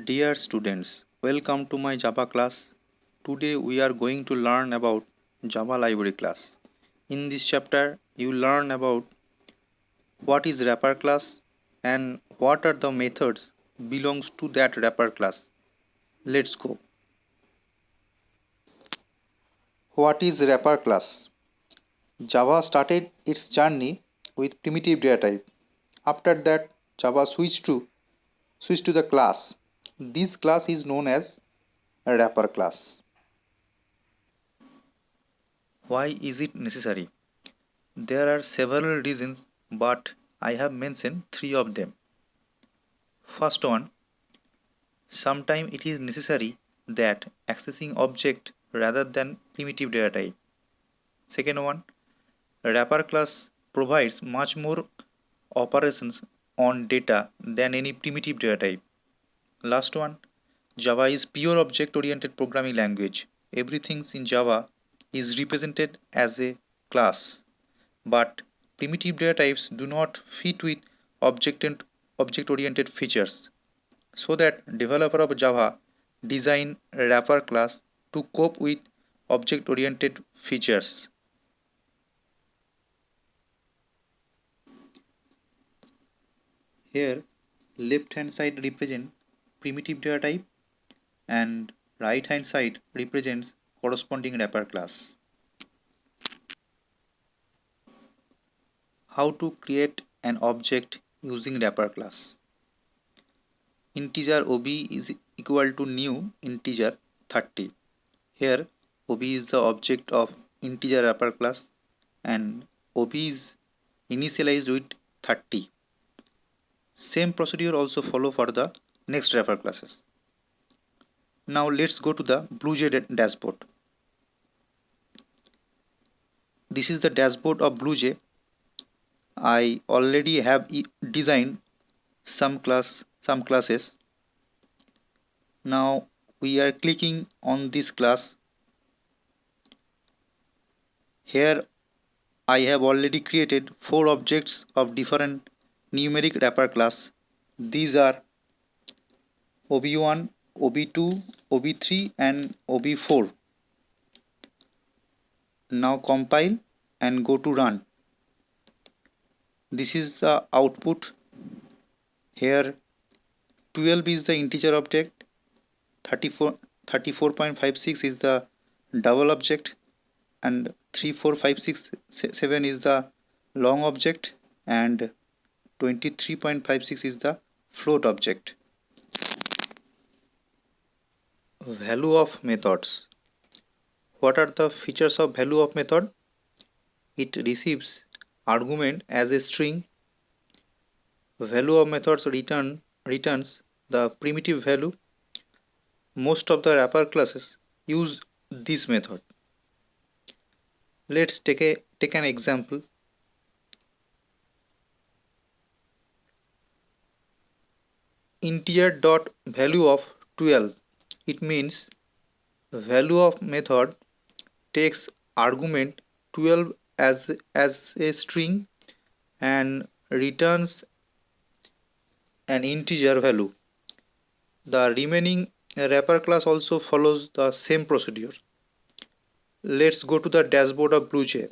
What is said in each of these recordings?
Dear students, welcome to my Java class. Today we are going to learn about Java library class. In this chapter, you learn about what is wrapper class and what are the methods belongs to that wrapper class. Let's go. What is wrapper class? Java started its journey with primitive data type. After that, Java switched to the class. This class is known as a wrapper class. Why is it necessary? There are several reasons, but I have mentioned three of them. First one, sometimes it is necessary that accessing object rather than primitive data type. Second one, wrapper class provides much more operations on data than any primitive data type. Last one, Java is pure object oriented programming language. Everything in Java is represented as a class, but primitive data types do not fit with object oriented features, so that developer of Java design wrapper class to cope with object oriented features. Here left hand side represents primitive data type and right hand side represents corresponding wrapper class. How to create an object using wrapper class? Integer ob is equal to new integer 30. Here ob is the object of integer wrapper class and ob is initialized with 30. Same procedure also follow for the next wrapper classes. Now let's go to the BlueJ dashboard. This is the dashboard of BlueJ. I already have designed some classes. Now we are clicking on this class. Here I have already created 4 objects of different numeric wrapper class. These are ob1, ob2, ob3 and ob4. Now compile and go to run. This is the output. Here 12 is the integer object, 34.56 is the double object, and 34567 is the long object, and 23.56 is the float object. Value of methods. What are the features of value of method? It receives argument as a string. Value of methods returns the primitive value. Most of the wrapper classes use this method. Let's take an example. Integer dot value of 12. It means the value of method takes argument 12 as a string and returns an integer value. The remaining wrapper class also follows the same procedure. Let's go to the dashboard of BlueJ.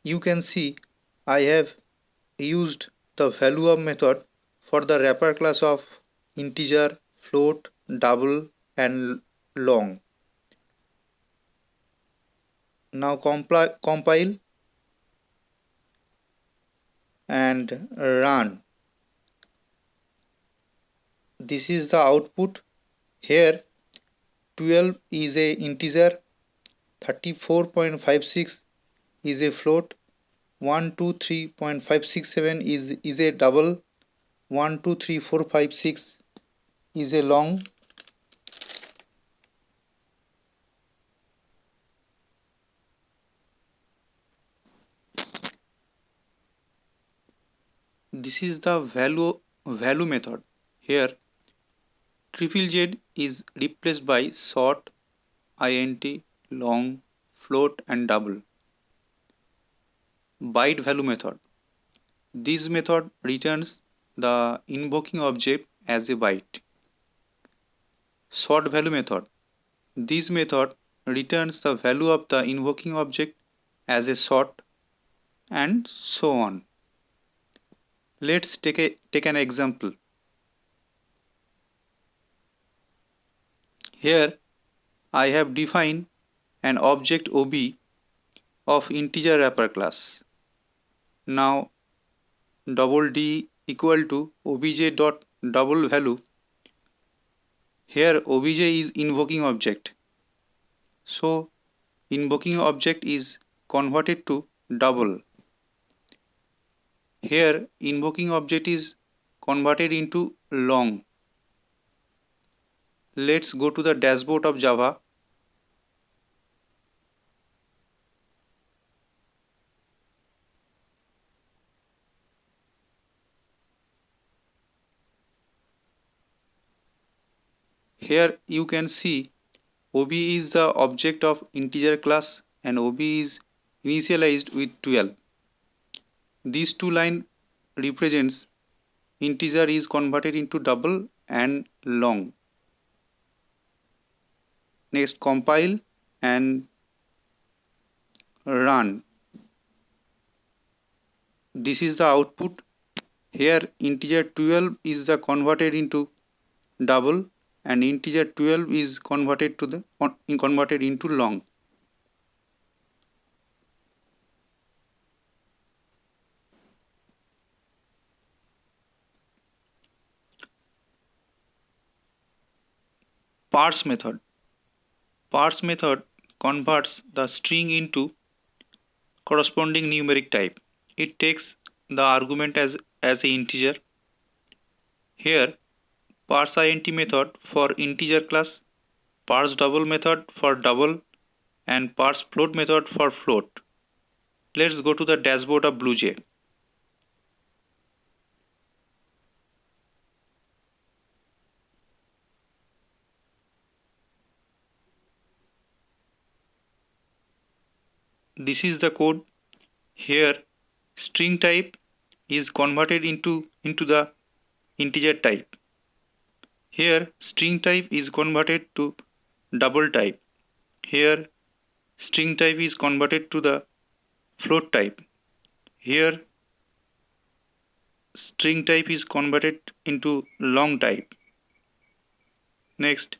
You can see I have used the value of method for the wrapper class of integer, float, double and long. Now compile and run. This is the output. Here 12 is a integer, 34.56 is a float, 123.567 is a double, 123456 is a long. This is the value method. Here triple Z is replaced by short int long, float and double. Byte value method. This method returns the invoking object as a byte. Short value method. This method returns the value of the invoking object as a short, and so on. Let's take an example. Here I have defined an object OB of integer wrapper class. Now double D equal to obj dot double value. Here obj is invoking object, so invoking object is converted to double. Here invoking object is converted into long. Let's go to the dashboard of Java. Here you can see OB is the object of integer class and OB is initialized with 12. These two lines represents integer is converted into double and long. Next, compile and run. This is the output. Here integer 12 is the converted into double and integer 12 is converted into long. Parse method. Parse method converts the string into corresponding numeric type. It takes the argument as an integer. Here parse int method for integer class, parse double method for double, and parse float method for float. Let's go to the dashboard of BlueJ. This is the code. Here string type is converted into the integer type. Here string type is converted to double type. Here string type is converted to the float type. Here string type is converted into long type. Next,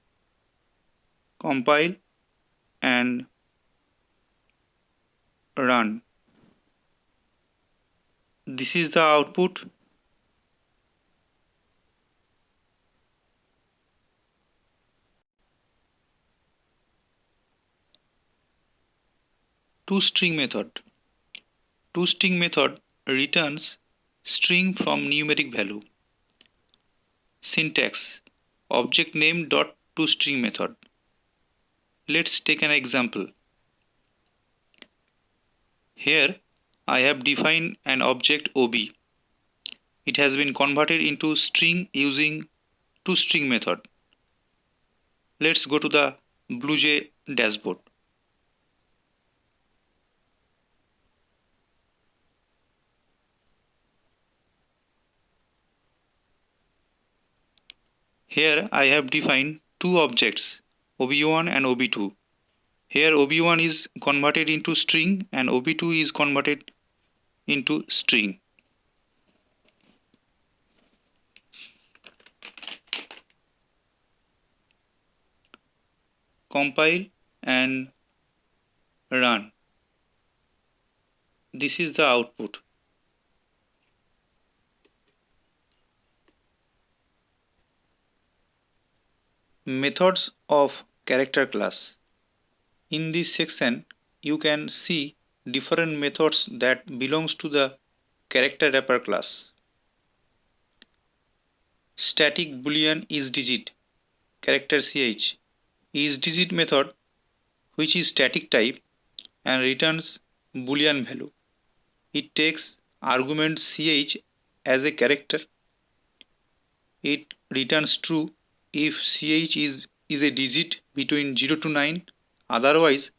compile and run. This is the output. ToString method. ToString method returns string from numeric value. Syntax: object name dot ToString method. Let's take an example. Here I have defined an object OB. It has been converted into string using ToString method. Let's go to the BlueJ dashboard. Here I have defined two objects, OB1 and OB2. Here OB1 is converted into string and OB2 is converted into string. Compile and run. This is the output. Methods of character class. In this section you can see different methods that belongs to the character wrapper class. Static boolean isDigit character ch. IsDigit method, which is static type and returns boolean value. It takes argument ch as a character. It returns true if ch is a digit between 0 to 9, otherwise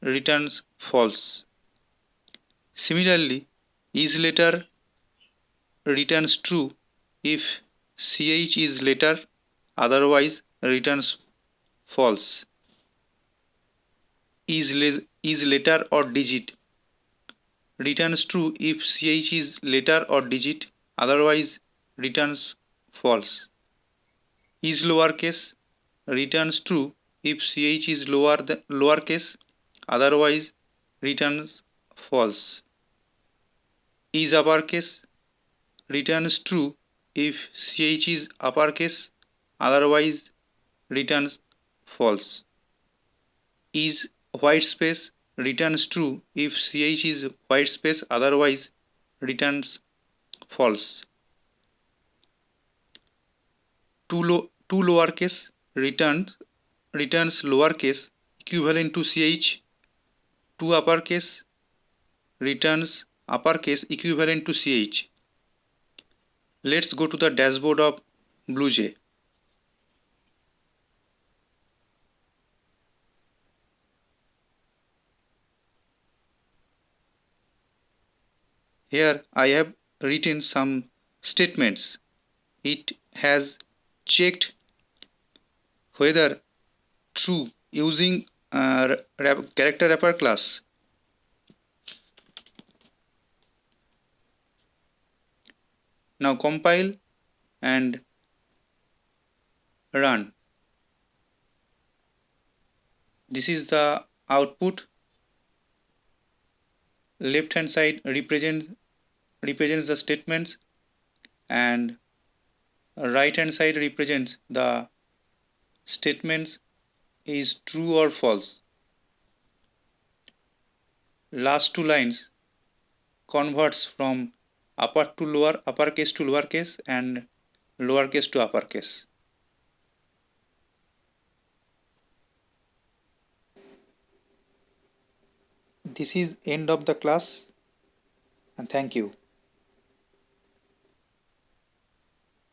returns false. Similarly, is letter returns true if ch is letter, otherwise returns false. Is letter or digit returns true if ch is letter or digit, otherwise returns false. Is lowercase returns true if ch is lowercase, otherwise returns false. Is uppercase returns true if ch is uppercase, otherwise returns false. Is white space returns true if ch is white space, otherwise returns false. Two lowercase returns lowercase equivalent to ch. Two uppercase returns uppercase equivalent to ch. Let's go to the dashboard of BlueJ. Here I have written some statements. It has checked whether true using character wrapper class. Now compile and run. This is the output. Left hand side represents the statements and right hand side represents the statements is true or false. Last two lines converts from uppercase to lowercase and lowercase to uppercase. This is end of the class and thank you.